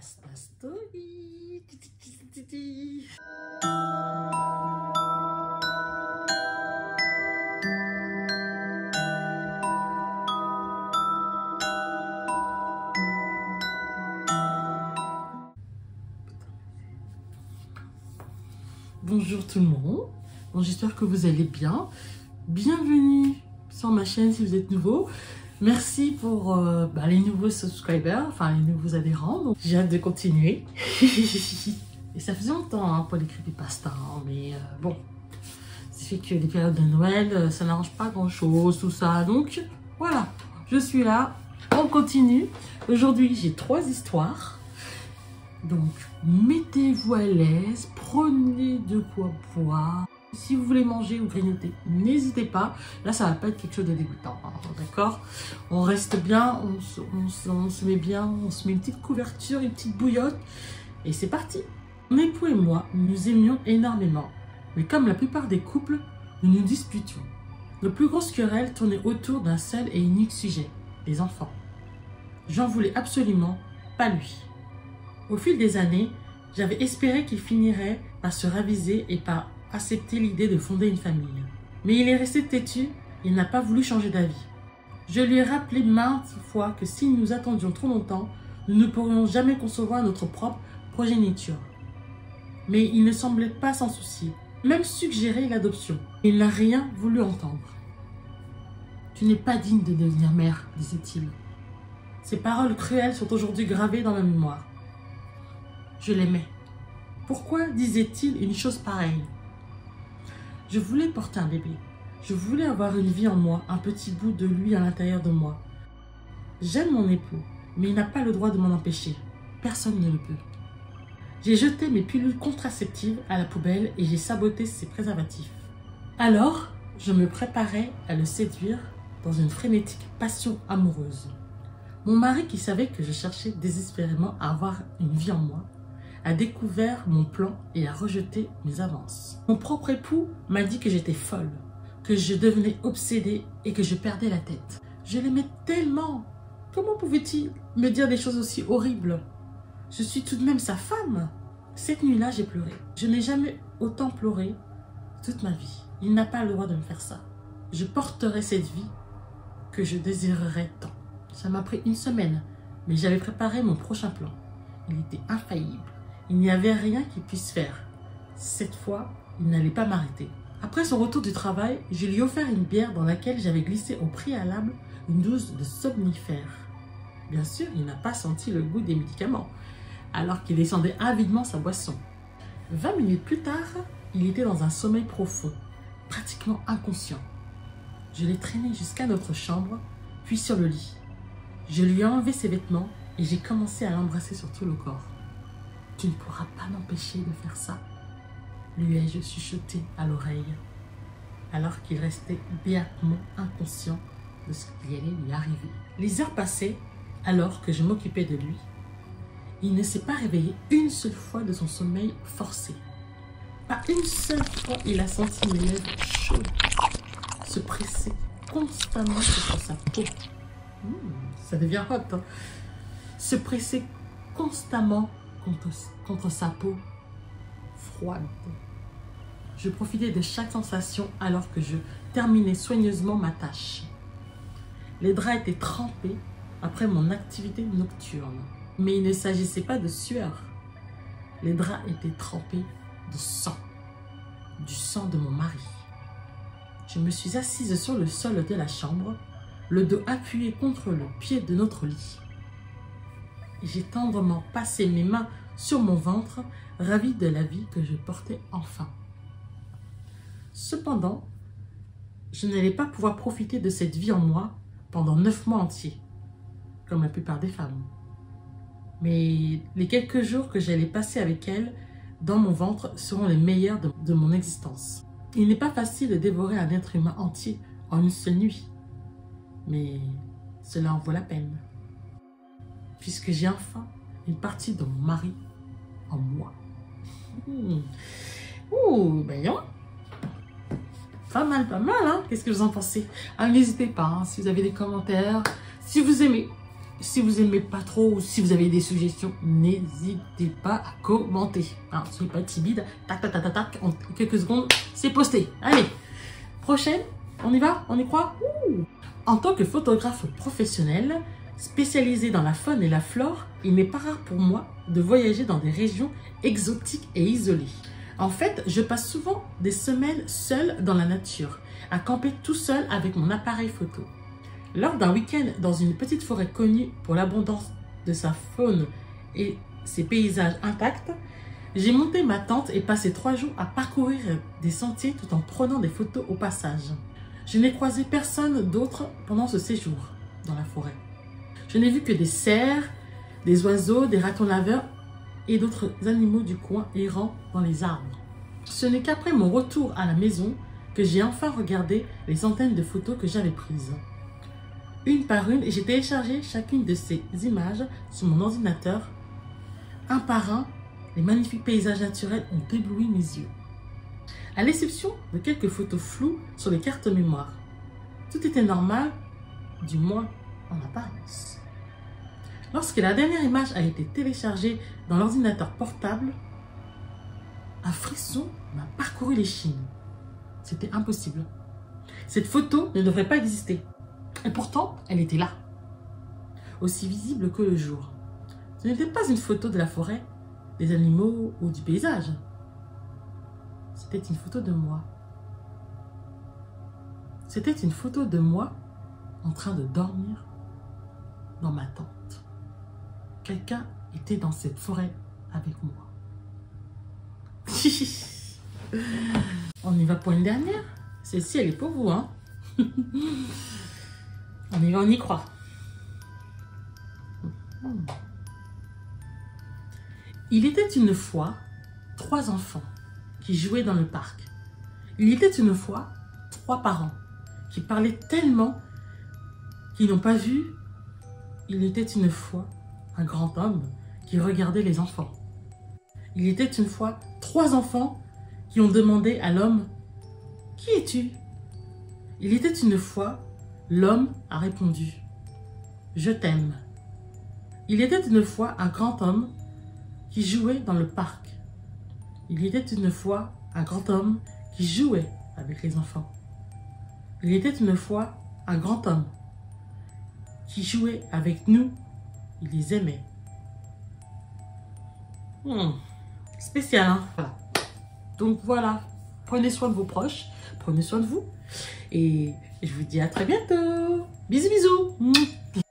Pasta Story. Bonjour tout le monde, bon, j'espère que vous allez bien. Bienvenue sur ma chaîne si vous êtes nouveau. Merci pour les nouveaux subscribers, enfin les nouveaux adhérents. Donc j'ai hâte de continuer. Et ça faisait longtemps hein, pour les creepypasta, hein, mais bon, c'est fait que les périodes de Noël, ça n'arrange pas grand chose, tout ça. Donc voilà, je suis là, on continue. Aujourd'hui j'ai 3 histoires. Donc, mettez-vous à l'aise, prenez de quoi boire. Si vous voulez manger ou grignoter, n'hésitez pas. Là, ça va pas être quelque chose de dégoûtant, hein, d'accord? On reste bien, on se met bien, on se met une petite couverture, une petite bouillotte. Et c'est parti. Mon époux et moi, nous aimions énormément. Mais comme la plupart des couples, nous nous disputions. Nos plus grosses querelles tournaient autour d'un seul et unique sujet, les enfants. J'en voulais absolument pas lui. Au fil des années, j'avais espéré qu'il finirait par se raviser et par accepter l'idée de fonder une famille. Mais il est resté têtu et n'a pas voulu changer d'avis. Je lui ai rappelé maintes fois que si nous attendions trop longtemps, nous ne pourrions jamais concevoir notre propre progéniture. Mais il ne semblait pas s'en soucier, même suggérer l'adoption. Il n'a rien voulu entendre. « Tu n'es pas digne de devenir mère, disait-il. » Ces paroles cruelles sont aujourd'hui gravées dans ma mémoire. Je l'aimais. Pourquoi disait-il une chose pareille? Je voulais porter un bébé. Je voulais avoir une vie en moi, un petit bout de lui à l'intérieur de moi. J'aime mon époux, mais il n'a pas le droit de m'en empêcher. Personne ne le peut. J'ai jeté mes pilules contraceptives à la poubelle et j'ai saboté ses préservatifs. Alors, je me préparais à le séduire dans une frénétique passion amoureuse. Mon mari, qui savait que je cherchais désespérément à avoir une vie en moi, a découvert mon plan et a rejeté mes avances. Mon propre époux m'a dit que j'étais folle, que je devenais obsédée et que je perdais la tête. Je l'aimais tellement. Comment pouvait-il me dire des choses aussi horribles? Je suis tout de même sa femme. Cette nuit-là, j'ai pleuré. Je n'ai jamais autant pleuré toute ma vie. Il n'a pas le droit de me faire ça. Je porterai cette vie que je désirerais tant. Ça m'a pris 1 semaine, mais j'avais préparé mon prochain plan. Il était infaillible. Il n'y avait rien qu'il puisse faire. Cette fois, il n'allait pas m'arrêter. Après son retour du travail, je lui ai offert une bière dans laquelle j'avais glissé au préalable une dose de somnifère. Bien sûr, il n'a pas senti le goût des médicaments, alors qu'il descendait avidement sa boisson. 20 minutes plus tard, il était dans un sommeil profond, pratiquement inconscient. Je l'ai traîné jusqu'à notre chambre, puis sur le lit. Je lui ai enlevé ses vêtements et j'ai commencé à l'embrasser sur tout le corps. « Tu ne pourras pas m'empêcher de faire ça », lui ai-je chuchoté à l'oreille, alors qu'il restait béatement inconscient de ce qui allait lui arriver. Les heures passaient alors que je m'occupais de lui. Il ne s'est pas réveillé une seule fois de son sommeil forcé. Pas une seule fois il a senti mes lèvres chaudes se presser constamment sur sa peau. Ça devient hot, hein. Se presser constamment contre sa peau froide. Je profitais de chaque sensation alors que je terminais soigneusement ma tâche. Les draps étaient trempés après mon activité nocturne. Mais il ne s'agissait pas de sueur. Les draps étaient trempés de sang. Du sang de mon mari. Je me suis assise sur le sol de la chambre, le dos appuyé contre le pied de notre lit. J'ai tendrement passé mes mains sur mon ventre, ravie de la vie que je portais enfin. Cependant, je n'allais pas pouvoir profiter de cette vie en moi pendant 9 mois entiers, comme la plupart des femmes. Mais les quelques jours que j'allais passer avec elle dans mon ventre seront les meilleurs de mon existence. Il n'est pas facile de dévorer un être humain entier en une seule nuit, mais cela en vaut la peine. Puisque j'ai enfin une partie de mon mari en moi. Ben non. Pas mal, hein? Qu'est-ce que vous en pensez? N'hésitez pas, hein, si vous avez des commentaires, si vous aimez, Si vous aimez pas trop ou si vous avez des suggestions, n'hésitez pas à commenter. Alors, soyez pas timide. Tac, tac, tac, tac, tac. En quelques secondes, c'est posté. Allez, prochaine. On y va? On y croit? En tant que photographe professionnel, spécialisé dans la faune et la flore, il n'est pas rare pour moi de voyager dans des régions exotiques et isolées. En fait, je passe souvent des semaines seule dans la nature, à camper tout seul avec mon appareil photo. Lors d'un week-end dans une petite forêt connue pour l'abondance de sa faune et ses paysages intacts, j'ai monté ma tente et passé 3 jours à parcourir des sentiers tout en prenant des photos au passage. Je n'ai croisé personne d'autre pendant ce séjour dans la forêt. Je n'ai vu que des cerfs, des oiseaux, des ratons laveurs et d'autres animaux du coin errant dans les arbres. Ce n'est qu'après mon retour à la maison que j'ai enfin regardé les centaines de photos que j'avais prises. Une par une, et j'ai téléchargé chacune de ces images sur mon ordinateur. Un par un, les magnifiques paysages naturels ont ébloui mes yeux. À l'exception de quelques photos floues sur les cartes mémoire. Tout était normal, du moins en apparence. Lorsque la dernière image a été téléchargée dans l'ordinateur portable, un frisson m'a parcouru l'échine. C'était impossible. Cette photo ne devrait pas exister. Et pourtant, elle était là. Aussi visible que le jour. Ce n'était pas une photo de la forêt, des animaux ou du paysage. C'était une photo de moi. C'était une photo de moi en train de dormir dans ma tente. Quelqu'un était dans cette forêt avec moi. On y va pour une dernière. Celle-ci, elle est pour vous, hein. On y va, on y croit. Il était une fois 3 enfants qui jouaient dans le parc. Il était une fois 3 parents qui parlaient tellement qu'ils n'ont pas vu. Il était une fois un grand homme qui regardait les enfants. Il était une fois 3 enfants qui ont demandé à l'homme « Qui es-tu » Il était une fois, l'homme a répondu « Je t'aime ». Il était une fois un grand homme qui jouait dans le parc. Il était une fois un grand homme qui jouait avec les enfants. Il était une fois un grand homme qui jouait avec nous. Il les aimait. Spécial, hein? Voilà. Donc voilà, prenez soin de vos proches, prenez soin de vous. Et je vous dis à très bientôt. Bisous, bisous.